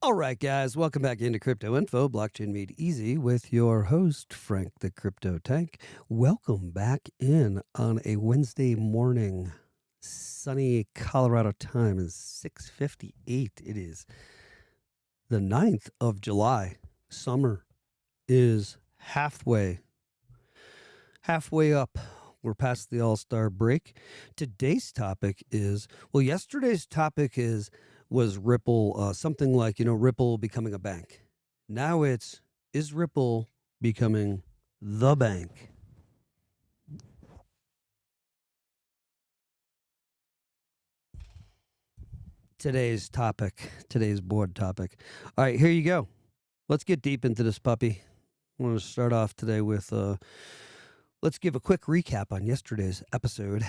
All right, guys, welcome back into Crypto Info, Blockchain Made Easy with your host, Frank the Crypto Tank. Welcome back in on a Wednesday morning. Sunny Colorado time is 6:58. It is the 9th of July. Summer is halfway up. We're past the All-Star break. Today's topic is, yesterday's topic was Ripple, something like, Ripple becoming a bank. Now is Ripple becoming the bank? Today's board topic. All right, here you go. Let's get deep into this puppy. I want to start off today with, let's give a quick recap on yesterday's episode.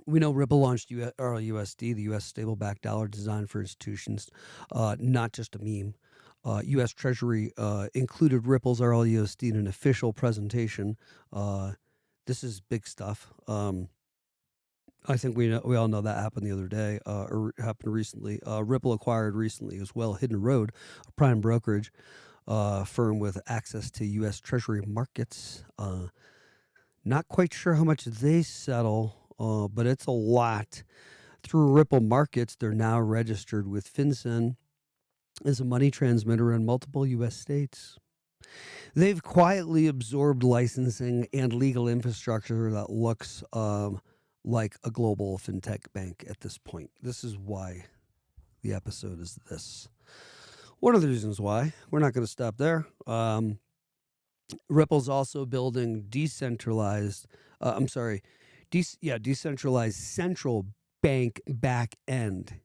We know Ripple launched RLUSD, the U.S. stable-backed dollar designed for institutions, not just a meme. U.S. Treasury included Ripple's RLUSD in an official presentation. This is big stuff. I think we all know that happened the other day, or happened recently. Ripple acquired recently as well Hidden Road, a prime brokerage firm with access to U.S. Treasury markets. Not quite sure how much they settle. But it's a lot. Through Ripple Markets, they're now registered with FinCEN as a money transmitter in multiple U.S. states. They've quietly absorbed licensing and legal infrastructure that looks like a global fintech bank at this point. This is why the episode is this. One of the reasons why. We're not going to stop there. Ripple's also building decentralized central bank back end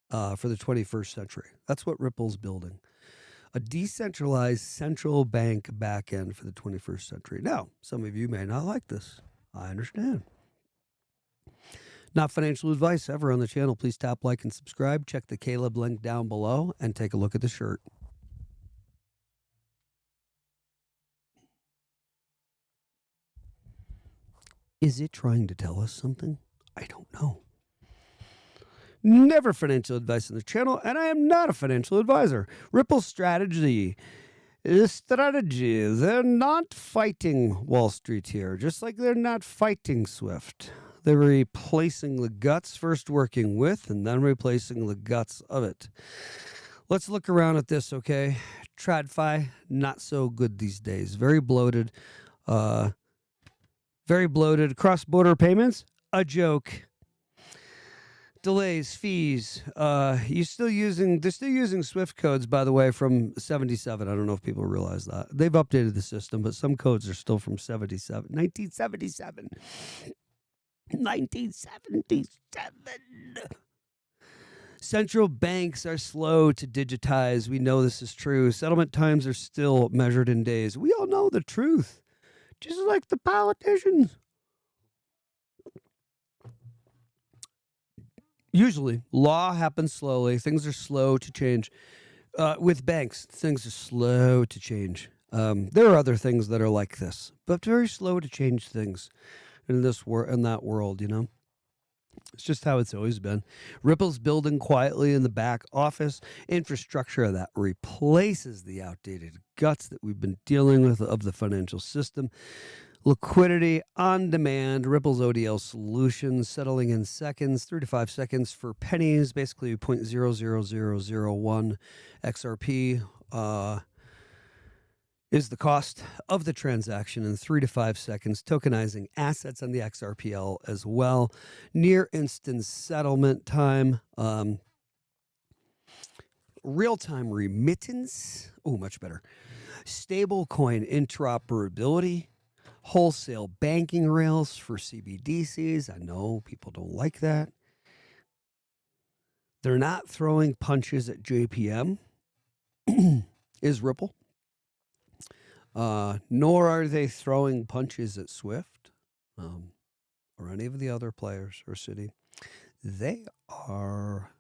for the 21st century. That's what Ripple's building. A decentralized central bank back end for the 21st century. Now, some of you may not like this. I understand. Not financial advice ever on the channel. Please tap like and subscribe. Check the Caleb link down below and take a look at the shirt. Is it trying to tell us something? I don't know. Never financial advice on the channel, and I am not a financial advisor. Ripple's strategy is they're not fighting Wall Street here, just like they're not fighting Swift. They're replacing the guts, first working with, and then replacing the guts of it. Let's look around at this, okay? TradFi, not so good these days. Very bloated. Cross-border payments, a joke. Delays, fees. They're still using Swift codes, by the way, from 77. I don't know if people realize that. They've updated the system, but some codes are still from 1977. 1977. Central banks are slow to digitize. We know this is true. Settlement times are still measured in days. We all know the truth. Just like the politicians. Usually, law happens slowly. Things are slow to change. With banks, things are slow to change. There are other things that are like this, but very slow to change things in that world, you know? It's just how it's always been. Ripple's building quietly in the back office infrastructure that replaces the outdated guts that we've been dealing with of the financial system. Liquidity on demand, Ripple's ODL solutions settling in seconds, 3 to 5 seconds for pennies, basically 0.00001 XRP is the cost of the transaction in 3 to 5 seconds, tokenizing assets on the XRPL as well. Near instant settlement time, real-time remittance, much better. Stablecoin interoperability. Wholesale banking rails for CBDCs. I know people don't like that. They're not throwing punches at JPM, is Ripple. Nor are they throwing punches at Swift or any of the other players or Citi. They are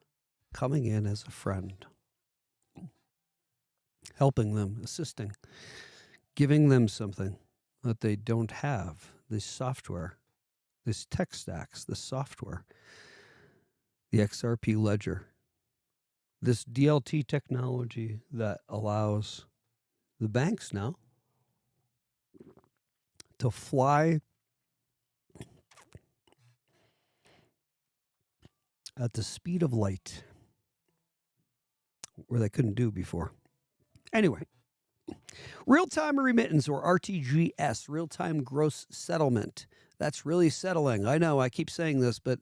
coming in as a friend, helping them, assisting, giving them something that they don't have, this software, this tech stacks, the software, the XRP Ledger, this DLT technology that allows the banks now to fly at the speed of light, where they couldn't do before. Anyway, real-time remittance, or RTGS, real-time gross settlement. That's really settling. I know I keep saying this, but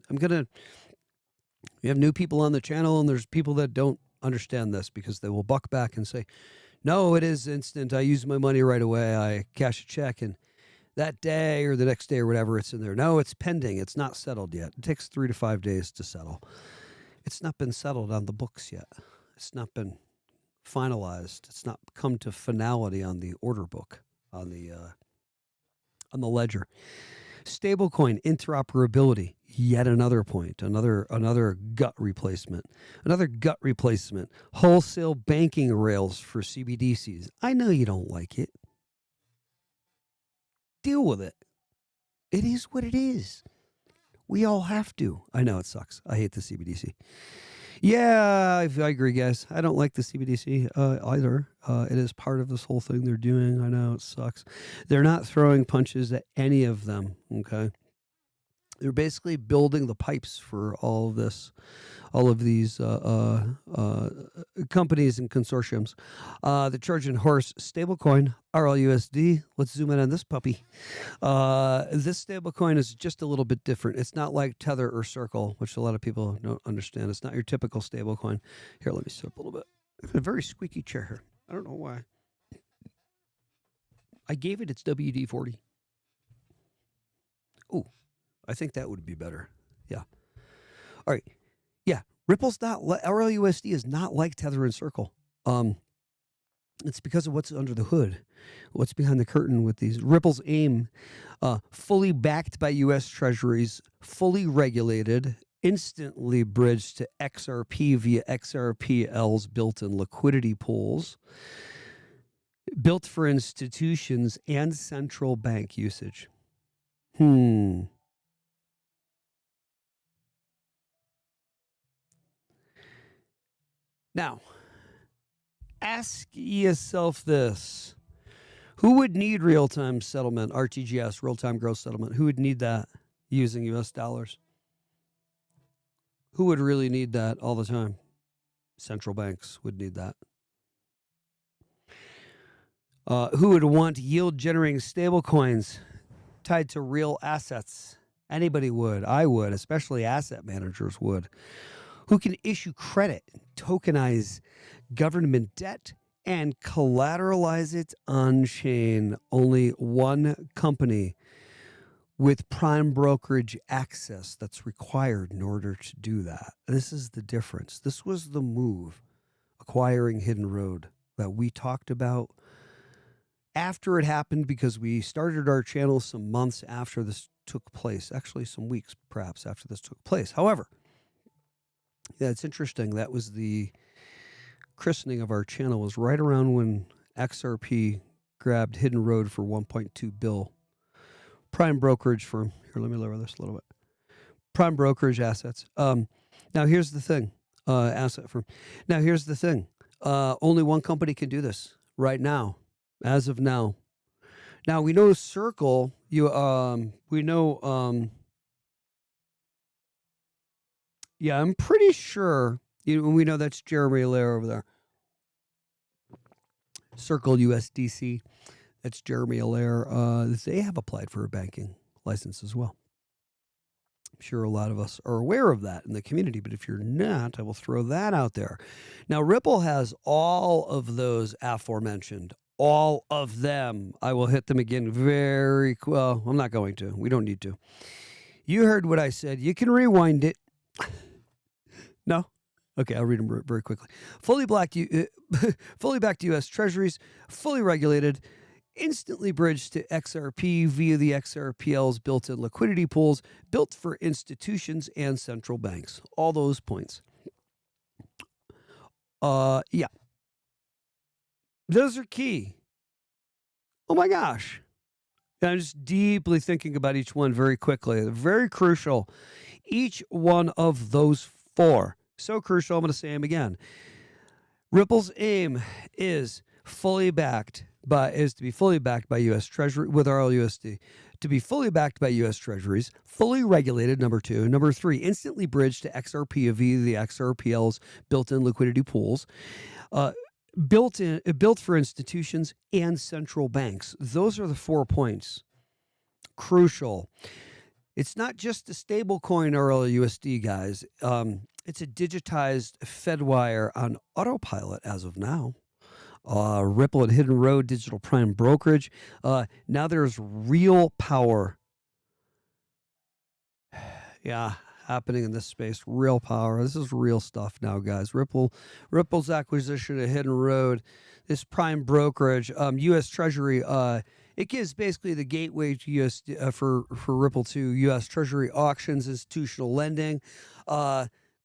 we have new people on the channel, and there's people that don't understand this because they will buck back and say, no, it is instant. I use my money right away. I cash a check, and that day or the next day or whatever, it's in there. No, it's pending. It's not settled yet. It takes 3 to 5 days to settle. It's not been settled on the books yet. It's not been finalized. It's not come to finality on the order book, on the ledger. Stablecoin interoperability, yet another point, another gut replacement. Wholesale banking rails for CBDCs. I know you don't like it. Deal with it. It is what it is. We all have to. I know it sucks. I hate the CBDC. Yeah, I agree, guys. I don't like the CBDC either. It is part of this whole thing they're doing. I know it sucks. They're not throwing punches at any of them, okay? They're basically building the pipes for all of this, all of these companies and consortiums. The Trojan horse stablecoin, RLUSD. Let's zoom in on this puppy. This stablecoin is just a little bit different. It's not like Tether or Circle, which a lot of people don't understand. It's not your typical stablecoin. Here, let me sit up a little bit. A very squeaky chair here. I don't know why. I gave it its WD-40. Oh, I think that would be better. Yeah. All right. Yeah. Ripple's not, RLUSD is not like Tether and Circle. It's because of what's under the hood, what's behind the curtain with these. Ripple's AIM, fully backed by U.S. Treasuries, fully regulated, instantly bridged to XRP via XRPL's built-in liquidity pools, built for institutions and central bank usage. Now, ask yourself this. Who would need real-time settlement, RTGS, real-time gross settlement? Who would need that using U.S. dollars? Who would really need that all the time? Central banks would need that. Who would want yield-generating stablecoins tied to real assets? Anybody would. I would, especially asset managers would. Who can issue credit, tokenize government debt, and collateralize it on-chain. Only one company with prime brokerage access that's required in order to do that. This is the difference. This was the move, acquiring Hidden Road, that we talked about after it happened, because we started our channel some months after this took place. Actually, some weeks perhaps after this took place. However, yeah, it's interesting. That was the christening of our channel, was right around when XRP grabbed Hidden Road for $1.2 billion. Prime brokerage firm. Here, let me lower this a little bit. Prime brokerage assets. Now, here's the thing. Asset firm. Now, here's the thing. Only one company can do this right now, as of now. Now, we know Circle. We know. Yeah, I'm pretty sure. We know that's Jeremy Allaire over there. Circle USDC. That's Jeremy Allaire. They have applied for a banking license as well. I'm sure a lot of us are aware of that in the community, but if you're not, I will throw that out there. Now, Ripple has all of those aforementioned. All of them. I will hit them again very well. I'm not going to. We don't need to. You heard what I said. You can rewind it. No? Okay, I'll read them very quickly. Fully backed U.S. Treasuries, fully regulated, instantly bridged to XRP via the XRPL's built-in liquidity pools, built for institutions and central banks. All those points. Yeah. Those are key. Oh my gosh. And I'm just deeply thinking about each one very quickly. They're very crucial. Each one of those four. So crucial, I'm going to say them again. Ripple's aim is to be fully backed by U.S. Treasury with RLUSD, to be fully backed by U.S. Treasuries, fully regulated. Number two, number three, instantly bridged to XRP via the XRPL's built-in liquidity pools, built for institutions and central banks. Those are the 4 points. Crucial. It's not just a stablecoin RLUSD, guys. It's a digitized FedWire on autopilot as of now. Ripple and Hidden Road Digital Prime Brokerage. Now there's real power. Yeah, happening in this space. Real power. This is real stuff now, guys. Ripple's acquisition of Hidden Road, this prime brokerage, U.S. Treasury. It gives basically the gateway to U.S. For Ripple to U.S. Treasury auctions, institutional lending,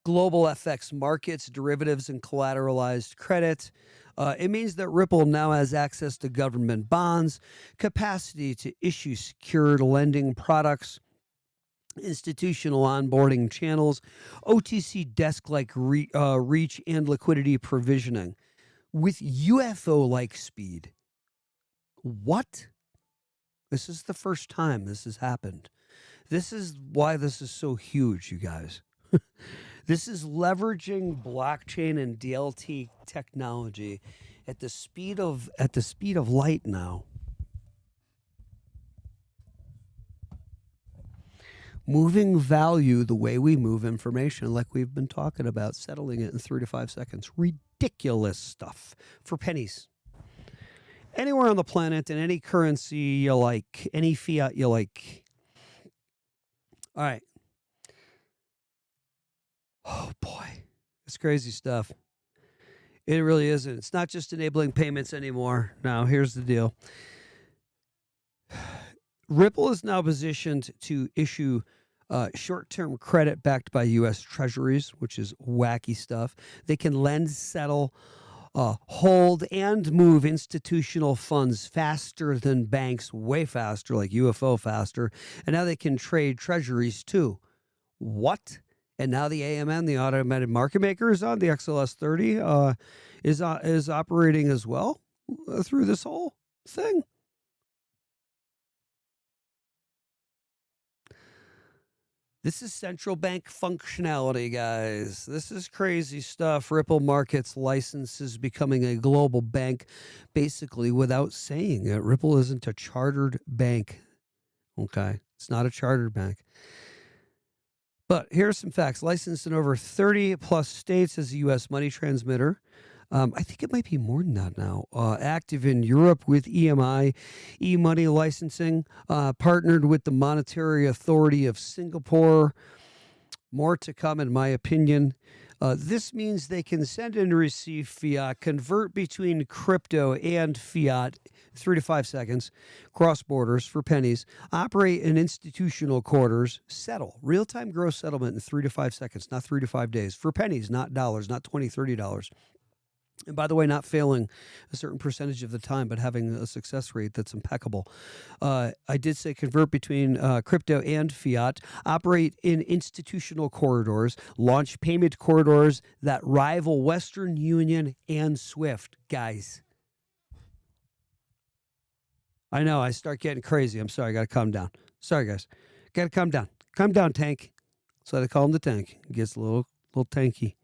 global FX markets, derivatives, and collateralized credit. It means that Ripple now has access to government bonds, capacity to issue secured lending products, institutional onboarding channels, OTC desk-like reach, and liquidity provisioning with UFO-like speed. What? This is the first time this has happened. This is why this is so huge, you guys. This is leveraging blockchain and DLT technology at the speed of light now. Moving value the way we move information, like we've been talking about, settling it in 3 to 5 seconds. Ridiculous stuff for pennies. Anywhere on the planet, in any currency you like, any fiat you like. All right. Oh, boy. It's crazy stuff. It really isn't. It's not just enabling payments anymore. Now, here's the deal. Ripple is now positioned to issue short-term credit backed by U.S. Treasuries, which is wacky stuff. They can lend, settle, hold, and move institutional funds faster than banks, way faster, like UFO faster. And now they can trade treasuries too. What? And now the AMM, the automated market maker, is on. The XLS30 is operating as well through this whole thing. This is central bank functionality, guys. This is crazy stuff. Ripple Markets licenses becoming a global bank, basically without saying it. Ripple isn't a chartered bank. Okay, it's not a chartered bank. But here are some facts. Licensed in over 30 plus states as a U.S. money transmitter. I think it might be more than that now. Active in Europe with EMI, e-money licensing, partnered with the Monetary Authority of Singapore. More to come, in my opinion. This means they can send and receive fiat, convert between crypto and fiat, 3 to 5 seconds, cross borders for pennies, operate in institutional quarters, settle, real-time gross settlement in 3 to 5 seconds, not 3 to 5 days, for pennies, not dollars, not $20, $30. And by the way, not failing a certain percentage of the time, but having a success rate that's impeccable. I did say convert between crypto and fiat, operate in institutional corridors, launch payment corridors that rival Western Union and SWIFT. Guys, I know, I start getting crazy. I'm sorry, I got to calm down. Sorry, guys. Got to calm down. Calm down, tank. So I call him the tank. He gets a little tanky.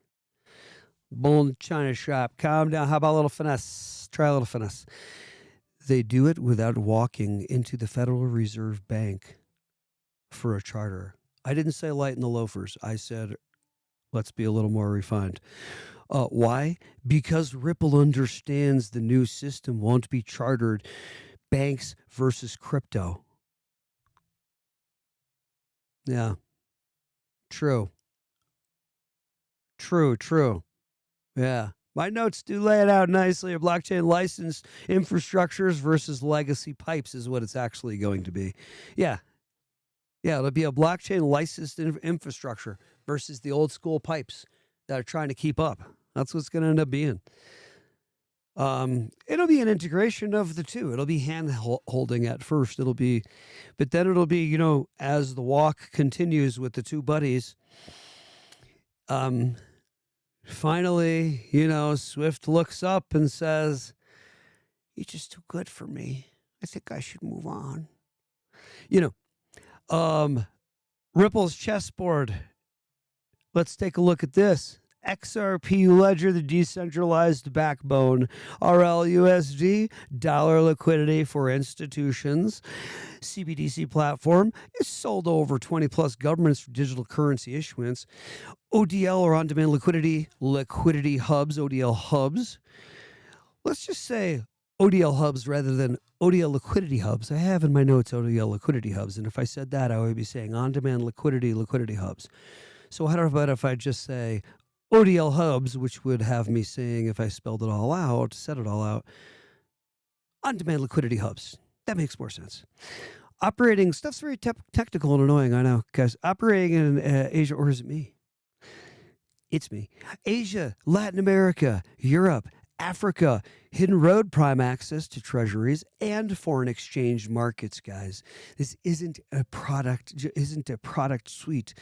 Bull in the China shop. Calm down. How about a little finesse? Try a little finesse. They do it without walking into the Federal Reserve Bank for a charter. I didn't say lighten the loafers. I said, let's be a little more refined. Why? Because Ripple understands the new system won't be chartered. Banks versus crypto. Yeah. True. Yeah. My notes do lay it out nicely. A blockchain licensed infrastructures versus legacy pipes is what it's actually going to be. Yeah. Yeah, it'll be a blockchain licensed infrastructure versus the old school pipes that are trying to keep up. That's what's going to end up being. It'll be an integration of the two. It'll be hand holding at first. But then it'll be, as the walk continues with the two buddies, Finally, Swift looks up and says, "You're just too good for me. I think I should move on." You know, Ripple's chessboard. Let's take a look at this. XRP Ledger, the decentralized backbone. RLUSD, dollar liquidity for institutions. CBDC platform is sold to over 20 plus governments for digital currency issuance. ODL, or on-demand liquidity hubs, ODL hubs. Let's just say ODL hubs rather than ODL liquidity hubs. I have in my notes ODL liquidity hubs, and if I said that, I would be saying on-demand liquidity hubs. So how about if I just say ODL hubs, which would have me saying, if I spelled it all out, said it all out, on-demand liquidity hubs. That makes more sense. Operating, stuff's very technical and annoying, I know, guys. Operating in Asia, or is it me? It's me. Asia, Latin America, Europe, Africa, hidden road prime access to treasuries and foreign exchange markets, guys. This isn't a product suite.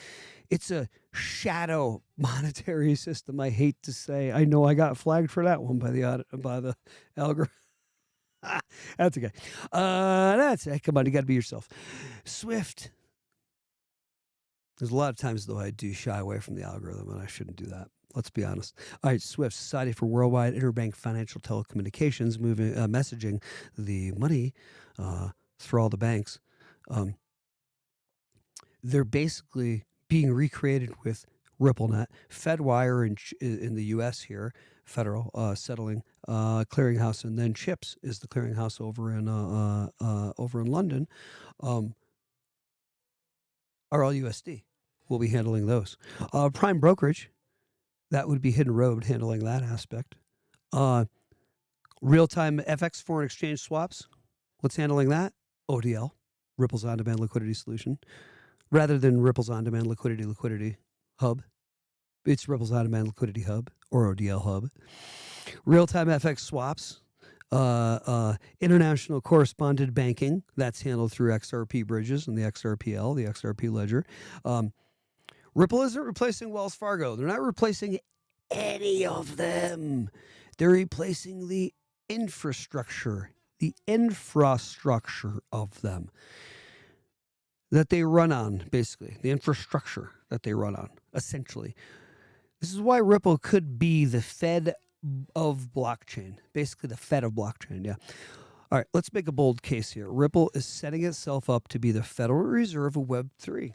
It's a shadow monetary system. I hate to say. I know I got flagged for that one by the algorithm. That's okay. That's it. Come on, you got to be yourself. Swift. There's a lot of times, though, I do shy away from the algorithm, and I shouldn't do that. Let's be honest. All right, SWIFT, Society for Worldwide Interbank Financial Telecommunications, messaging the money through all the banks. They're basically being recreated with RippleNet, FedWire in the U.S. here, federal settling clearinghouse, and then CHIPS is the clearinghouse over in London. RLUSD will be handling those. Prime brokerage, that would be Hidden Road handling that aspect. Real-time FX foreign exchange swaps, what's handling that? ODL, Ripple's on-demand liquidity solution. Rather than Ripple's on-demand liquidity hub, it's Ripple's on-demand liquidity hub, or ODL hub. Real-time FX swaps, international correspondent banking, that's handled through XRP bridges and the XRPL, the XRP Ledger. Ripple isn't replacing Wells Fargo. They're not replacing any of them. They're replacing the infrastructure of them that they run on, basically. The infrastructure that they run on, essentially. This is why Ripple could be the Fed of blockchain. Basically, the Fed of blockchain, yeah. All right, let's make a bold case here. Ripple is setting itself up to be the Federal Reserve of Web3.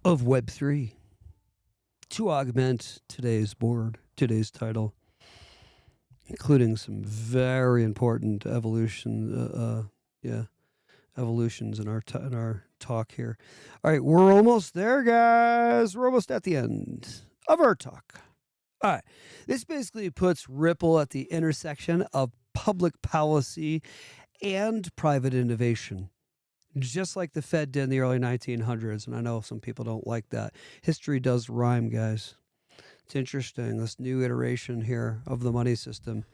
Of Web3. To augment today's title, including some very important evolutions in our talk here. All right, we're almost there, guys. We're almost at the end of our talk. All right, this basically puts Ripple at the intersection of public policy and private innovation, just like the Fed did in the early 1900s. And I know some people don't like that. History does rhyme, guys. It's interesting, this new iteration here of the money system,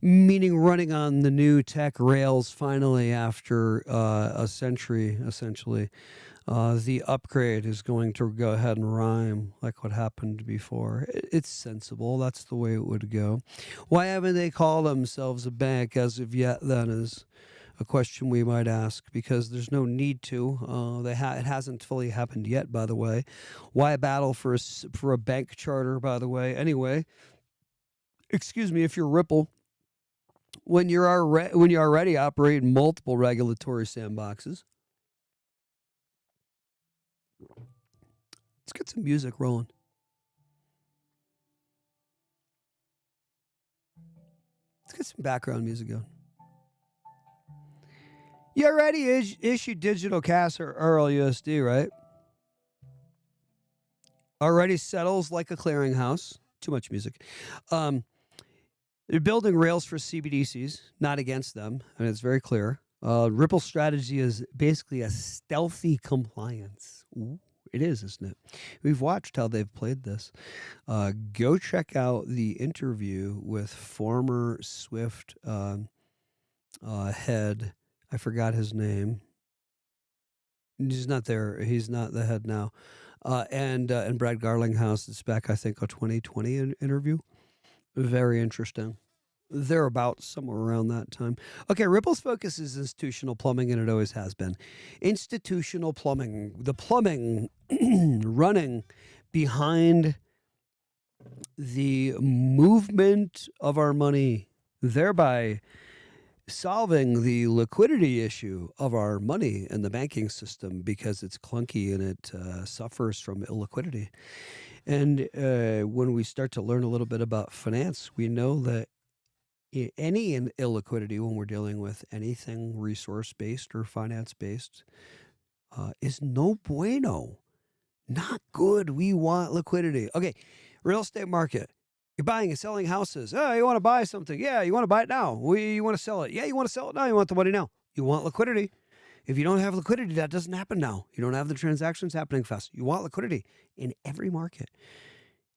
meaning running on the new tech rails finally after a century, essentially. The upgrade is going to go ahead and rhyme like what happened before. It's sensible. That's the way it would go. Why haven't they called themselves a bank as of yet, then, is a question we might ask, because there's no need to. It hasn't fully happened yet, by the way. Why a battle for a bank charter, by the way? Anyway, excuse me, if you're Ripple, when you already operate in multiple regulatory sandboxes, let's get some music rolling. Let's get some background music going. You already issued digital cash or RLUSD, right? Already settles like a clearinghouse. Too much music. They're building rails for CBDCs, not against them, and it's very clear. Ripple's strategy is basically a stealthy compliance. Ooh, It is, isn't it? We've watched how they've played this. Go check out the interview with former Swift head. I forgot his name. He's not there. He's not the head now. And Brad Garlinghouse. It's back, I think, a 2020 interview. Very interesting. They're about somewhere around that time. Okay, Ripple's focus is institutional plumbing, and it always has been. Institutional plumbing, the plumbing running behind the movement of our money, thereby solving the liquidity issue of our money in the banking system because it's clunky and it suffers from illiquidity. And when we start to learn a little bit about finance, we know that any illiquidity when we're dealing with anything resource based or finance based is no bueno. Not good. We want liquidity. Okay, real estate market. You're buying and selling houses. Oh, you want to buy something? Yeah, you want to buy it now. You want to sell it? Yeah, you want to sell it now. You want the money now. You want liquidity. If you don't have liquidity, that doesn't happen now. You don't have the transactions happening fast. You want liquidity in every market.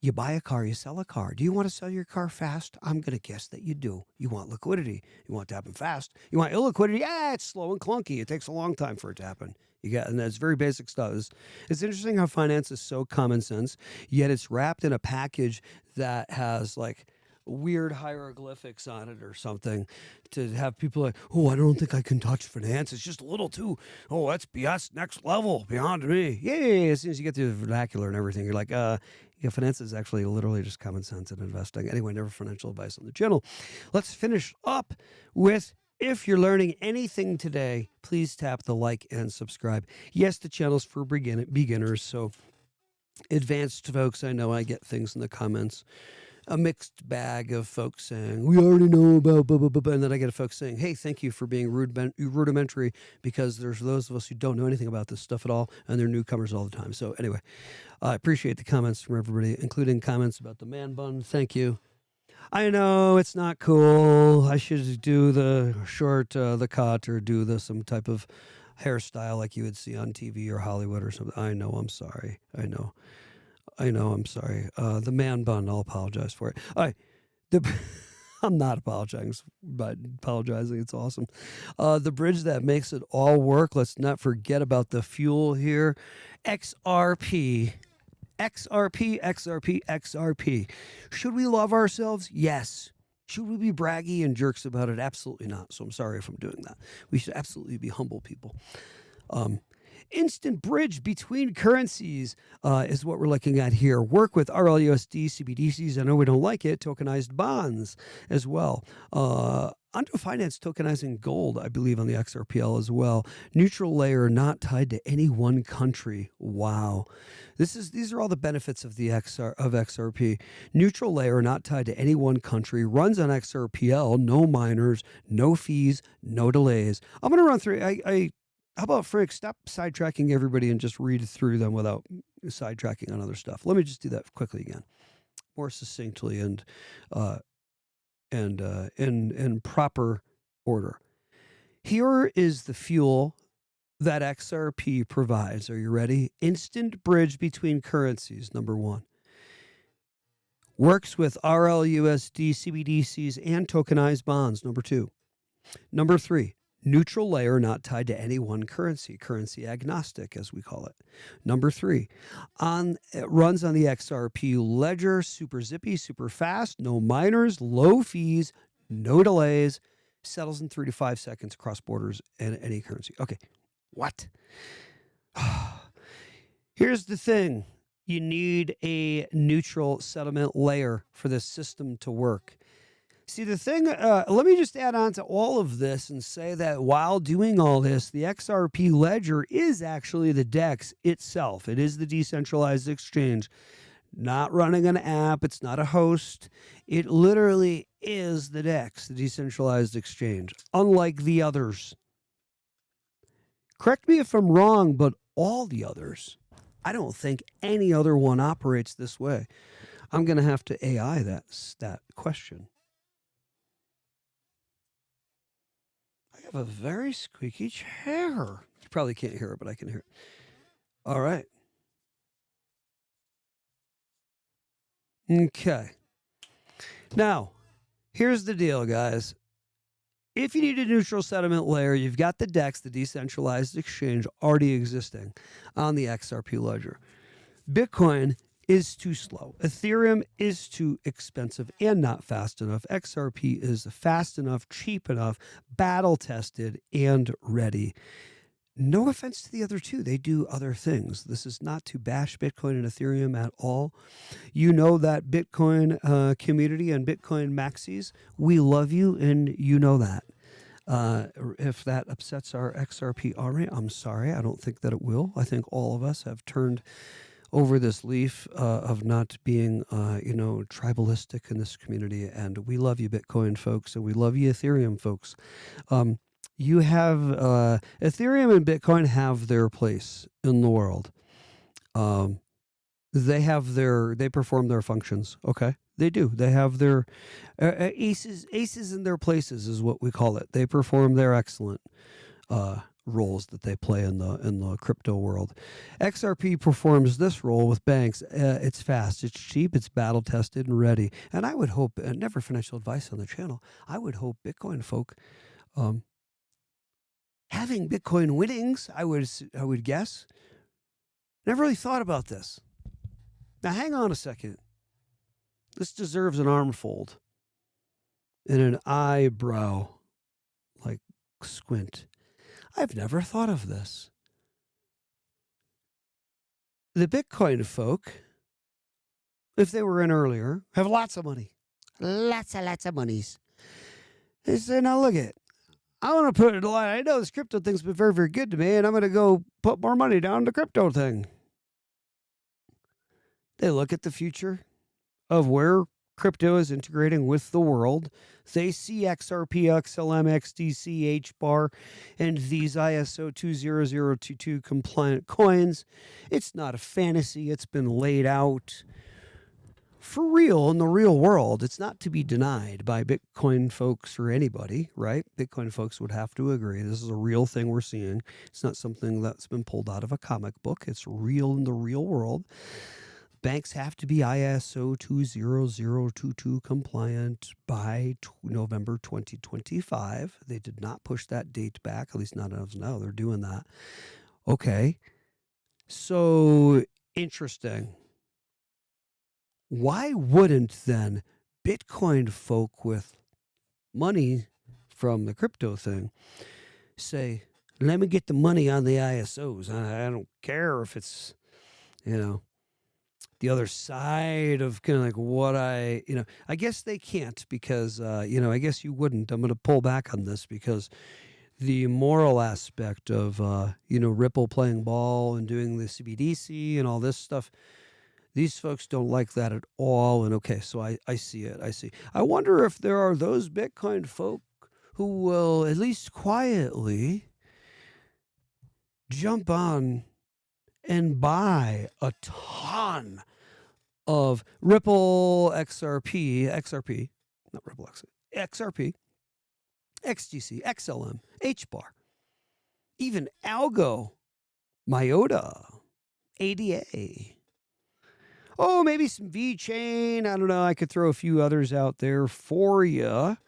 You buy a car, you sell a car. Do you want to sell your car fast? I'm going to guess that you do. You want liquidity. You want it to happen fast. You want illiquidity? Yeah, it's slow and clunky. It takes a long time for it to happen. And that's very basic stuff. It's interesting how finance is so common sense, yet it's wrapped in a package that has like weird hieroglyphics on it or something to have people like, oh, I don't think I can touch finance. It's just a little too, oh, that's BS, next level, beyond me. Yeah. As soon as you get to the vernacular and everything, you're like, finance is actually literally just common sense and investing. Anyway, never financial advice on the channel. Let's finish up with, if you're learning anything today, please tap the like and subscribe. Yes, the channel's for beginners, so advanced folks, I know I get things in the comments. A mixed bag of folks saying, we already know about blah, blah, blah, blah. And then I get a folks saying, hey, thank you for being rudimentary, because there's those of us who don't know anything about this stuff at all, and they're newcomers all the time. So anyway, I appreciate the comments from everybody, including comments about the man bun. Thank you. I know it's not cool. I should do the short, the cut, or do some type of hairstyle like you would see on TV or Hollywood or something. I know, I'm sorry. I know, I'm sorry. The man bun, I'll apologize for it. All right. I'm not apologizing, but it's awesome. The bridge that makes it all work. Let's not forget about the fuel here. XRP. XRP. Should we love ourselves? Yes. Should we be braggy and jerks about it? Absolutely not. So I'm sorry if I'm doing that. We should absolutely be humble people. Instant bridge between currencies is what we're looking at here. Work with RLUSD, CBDCs. I know we don't like it. Tokenized bonds as well. Onto finance tokenizing gold, I believe, on the XRPL as well. Neutral layer not tied to any one country. Wow. These are all the benefits of the XRP. Neutral layer not tied to any one country. Runs on XRPL. No miners, no fees, no delays. I'm going to run through. How about, Frank, stop sidetracking everybody and just read through them without sidetracking on other stuff. Let me just do that quickly again, more succinctly and in proper order. Here is the fuel that XRP provides. Are you ready? Instant bridge between currencies, number one. Works with RLUSD, CBDCs, and tokenized bonds, number two. Number three, neutral layer not tied to any one currency agnostic, as we call it. Number three, it runs on the XRP Ledger, super zippy, super fast, no miners, low fees, no delays, settles in 3 to 5 seconds across borders and any currency. Okay, what? Here's the thing. You need a neutral settlement layer for this system to work. See, the thing, let me just add on to all of this and say that while doing all this, the XRP Ledger is actually the DEX itself. It is the decentralized exchange, not running an app. It's not a host. It literally is the DEX, the decentralized exchange, unlike the others. Correct me if I'm wrong, but all the others, I don't think any other one operates this way. I'm going to have to AI that question. I have a very squeaky chair. You probably can't hear it, but I can hear it. All right. Okay. Now, here's the deal, guys. If you need a neutral settlement layer, you've got the DEX, the decentralized exchange, already existing on the XRP Ledger. Bitcoin is too slow. Ethereum is too expensive and not fast enough. XRP is fast enough, cheap enough, battle tested, and ready. No offense to the other two. They do other things. This is not to bash Bitcoin and Ethereum at all. You know that Bitcoin community and Bitcoin maxis, we love you, and you know that. If that upsets our XRP army, I'm sorry. I don't think that it will. I think all of us have turned over this leaf of not being, tribalistic in this community. And we love you, Bitcoin folks, and we love you, Ethereum folks. You have Ethereum and Bitcoin have their place in the world. They perform their functions. Okay, they do. They have their aces in their places is what we call it. They perform their excellent roles that they play in the crypto world. XRP performs this role with banks. It's fast, it's cheap, it's battle tested and ready. And I would hope, never financial advice on the channel, I would hope Bitcoin folk having Bitcoin winnings, I would guess. Never really thought about this. Now hang on a second. This deserves an arm fold and an eyebrow like squint. I've never thought of this. The Bitcoin folk, if they were in earlier, have lots of money. Lots of monies. They say, now look it. I want to put it a lot. I know this crypto thing's been very, very good to me, and I'm going to go put more money down the crypto thing. They look at the future of where crypto is integrating with the world. They see XRP, XLM, XDC, HBAR, and these ISO 20022 compliant coins. It's not a fantasy. It's been laid out for real in the real world. It's not to be denied by Bitcoin folks or anybody, right? Bitcoin folks would have to agree. This is a real thing we're seeing. It's not something that's been pulled out of a comic book. It's real in the real world. Banks have to be ISO 20022 compliant by November 2025. They did not push that date back, at least not as now. They're doing that. Okay. So interesting. Why wouldn't then Bitcoin folk with money from the crypto thing say, let me get the money on the ISOs. I don't care if it's, the other side of kind of like what I guess they can't because, I guess you wouldn't. I'm going to pull back on this because the moral aspect of, Ripple playing ball and doing the CBDC and all this stuff, these folks don't like that at all. And okay, so I see it. I see. I wonder if there are those Bitcoin folk who will at least quietly jump on and buy a ton of Ripple not Ripple XRP, XGC, XLM, HBAR, even Algo, Myota, ADA. Oh, maybe some VeChain. I don't know. I could throw a few others out there for you.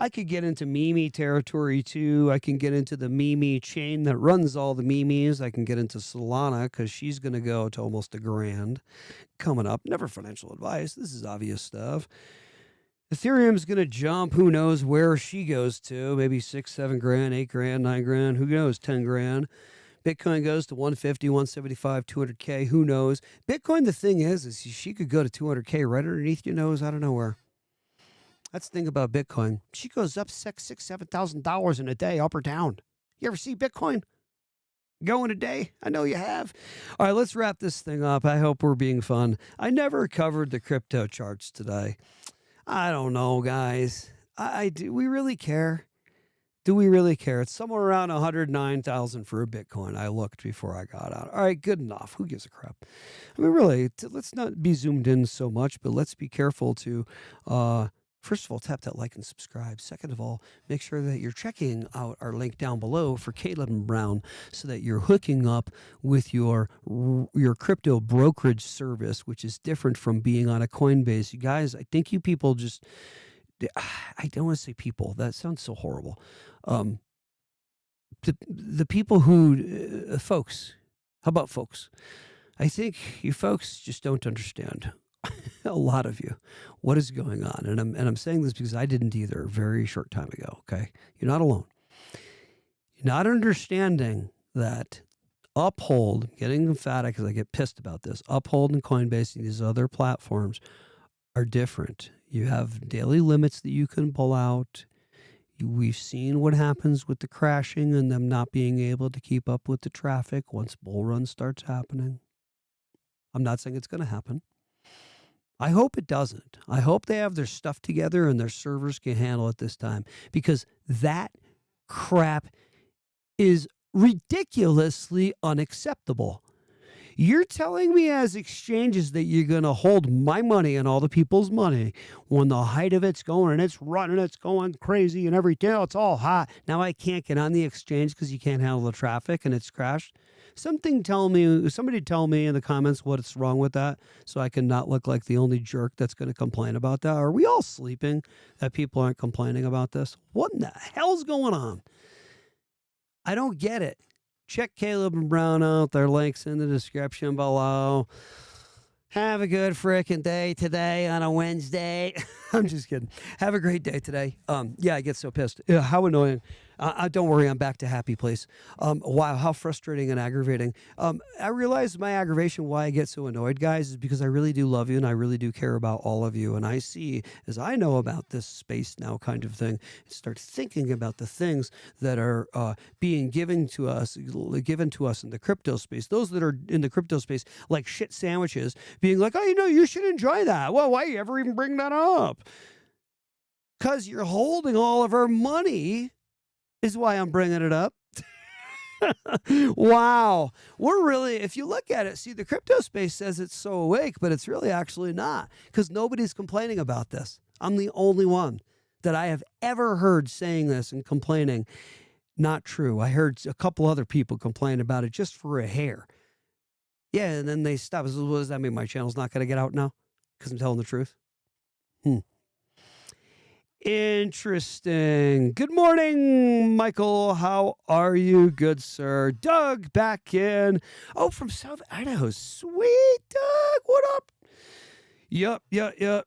I could get into Mimi territory too. I can get into the Mimi chain that runs all the Mimis. I can get into Solana because she's going to go to almost $1,000 coming up. Never financial advice. This is obvious stuff. Ethereum's going to jump. Who knows where she goes to? Maybe $6,000, $7,000, $8,000, $9,000. Who knows? $10,000. Bitcoin goes to 150, 175, 200K. Who knows? Bitcoin, the thing is she could go to 200K right underneath your nose out of nowhere. That's the thing about Bitcoin. She goes up $6,000, $7,000 in a day, up or down. You ever see Bitcoin go in a day? I know you have. All right, let's wrap this thing up. I hope we're being fun. I never covered the crypto charts today. I don't know, guys. Do we really care? Do we really care? It's somewhere around 109,000 for a Bitcoin. I looked before I got out. All right, good enough. Who gives a crap? I mean, really, let's not be zoomed in so much, but let's be careful to First of all, tap that like and subscribe. Second of all, make sure that you're checking out our link down below for Caleb and Brown so that you're hooking up with your crypto brokerage service, which is different from being on a Coinbase. You guys, I think you people just, I don't want to say people. That sounds so horrible. The people who, folks, how about folks? I think you folks just don't understand. A lot of you, what is going on? And I'm saying this because I didn't either a very short time ago. Okay, you're not alone. You're not understanding that Uphold, getting emphatic because I get pissed about this. Uphold and Coinbase and these other platforms are different. You have daily limits that you can pull out. We've seen what happens with the crashing and them not being able to keep up with the traffic once bull run starts happening. I'm not saying it's going to happen. I hope it doesn't. I hope they have their stuff together and their servers can handle it this time, because that crap is ridiculously unacceptable. You're telling me as exchanges that you're going to hold my money and all the people's money when the height of it's going and it's running, it's going crazy and everything, it's all hot. Now I can't get on the exchange because you can't handle the traffic and it's crashed. Somebody tell me in the comments what's wrong with that so I can not look like the only jerk that's going to complain about that. Are we all sleeping that people aren't complaining about this? What in the hell's going on? I don't get it. Check Caleb and Brown out. Their links in the description below. Have a good frickin' day today on a Wednesday. I'm just kidding. Have a great day today. Yeah, I get so pissed. Yeah, how annoying. Don't worry, I'm back to happy place. Wow, how frustrating and aggravating. I realize my aggravation, why I get so annoyed, guys, is because I really do love you and I really do care about all of you. And I see, as I know about this space now kind of thing, start thinking about the things that are being given to us in the crypto space. Those that are in the crypto space, like shit sandwiches, being like, oh, you should enjoy that. Well, why you ever even bring that up? Because you're holding all of our money is why I'm bringing it up. Wow. We're really, if you look at it, see, the crypto space says it's so awake, but it's really actually not, because nobody's complaining about this. I'm the only one that I have ever heard saying this and complaining. Not true. I heard a couple other people complain about it just for a hair. Yeah, and then they stop. What does that mean? My channel's not going to get out now because I'm telling the truth? Interesting. Good morning, Michael. How are you, good sir? Doug back in. Oh, from South Idaho. Sweet, Doug. What up? Yep. Yeah.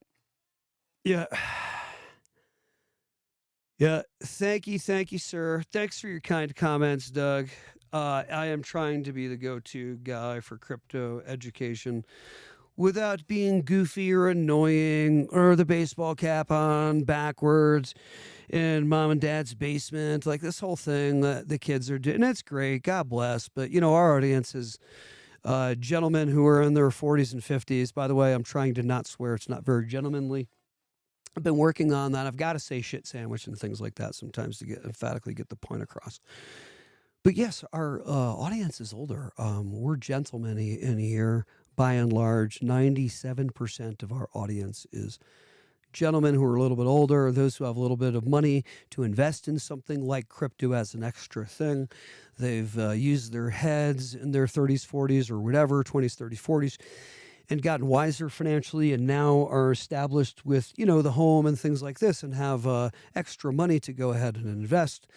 Yeah. Thank you, sir. Thanks for your kind comments, Doug. I am trying to be the go-to guy for crypto education without being goofy or annoying or the baseball cap on backwards in mom and dad's basement, like this whole thing that the kids are doing. And it's great. God bless. But, our audience is gentlemen who are in their 40s and 50s. By the way, I'm trying to not swear. It's not very gentlemanly. I've been working on that. I've got to say shit sandwich and things like that sometimes to emphatically get the point across. But yes, our audience is older. We're gentlemen in here. By and large, 97% of our audience is gentlemen who are a little bit older, those who have a little bit of money to invest in something like crypto as an extra thing. They've used their heads in their 30s, 40s, or whatever, 20s, 30s, 40s, and gotten wiser financially and now are established with, the home and things like this and have extra money to go ahead and invest.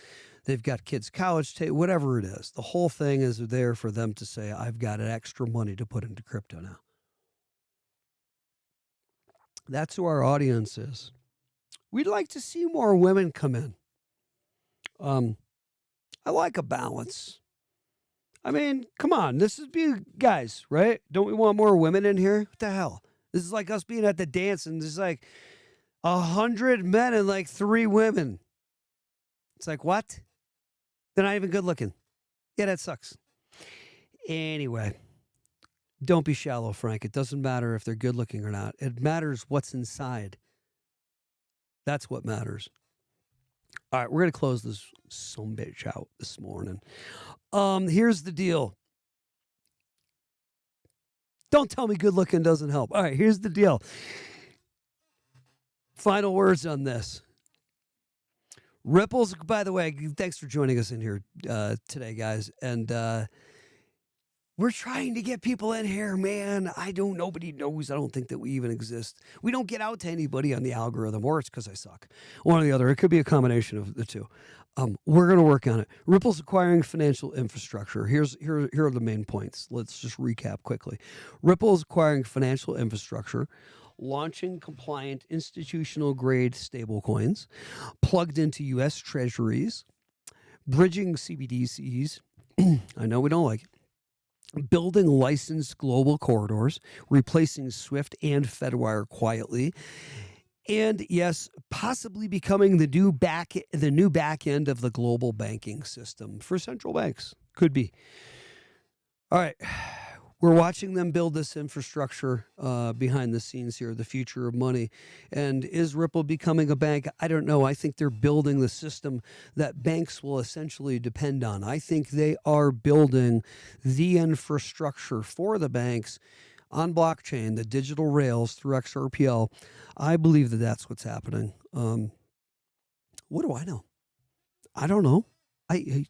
They've got kids' college, whatever it is. The whole thing is there for them to say, I've got an extra money to put into crypto now. That's who our audience is. We'd like to see more women come in. I like a balance. I mean, come on. This is guys, right? Don't we want more women in here? What the hell? This is like us being at the dance and there's like 100 men and like 3 women. It's like, what? They're not even good looking. Yeah, that sucks. Anyway, don't be shallow, Frank. It doesn't matter if they're good looking or not. It matters what's inside. That's what matters. All right, we're going to close this sumbitch out this morning. Here's the deal. Don't tell me good looking doesn't help. All right, here's the deal. Final words on this. Ripple's, by the way, thanks for joining us in here today, guys. And we're trying to get people in here, man. Nobody knows. I don't think that we even exist. We don't get out to anybody on the algorithm, or it's because I suck. One or the other. It could be a combination of the two. We're going to work on it. Ripple's acquiring financial infrastructure. Here are the main points. Let's just recap quickly. Ripple's acquiring financial infrastructure, launching compliant institutional-grade stablecoins, plugged into U.S. Treasuries, bridging CBDCs. I know we don't like it. Building licensed global corridors, replacing SWIFT and FedWire quietly, and yes, possibly becoming the new back end of the global banking system for central banks. Could be. All right. We're watching them build this infrastructure behind the scenes here, the future of money. And is Ripple becoming a bank? I don't know. I think they're building the system that banks will essentially depend on. I think they are building the infrastructure for the banks on blockchain, the digital rails through XRPL. I believe that that's what's happening. What do I know? I don't know. I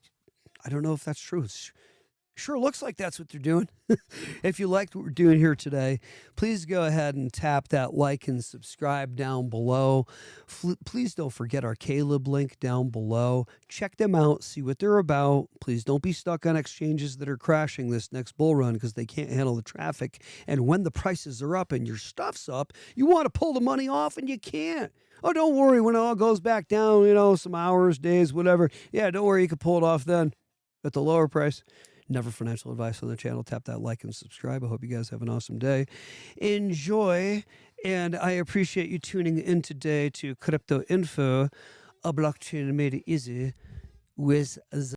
don't know if that's true. Sure looks like that's what they're doing. If you liked what we're doing here today, please go ahead and tap that like and subscribe down below. Please don't forget our Caleb link down below. Check them out, see what they're about. Please don't be stuck on exchanges that are crashing this next bull run because they can't handle the traffic. And when the prices are up and your stuff's up, you want to pull the money off and you can't. Oh, don't worry when it all goes back down, some hours, days, whatever. Yeah, don't worry, you can pull it off then at the lower price. Never financial advice on the channel. Tap that like and subscribe. I hope you guys have an awesome day. Enjoy. And I appreciate you tuning in today to Crypto Info, a blockchain made easy with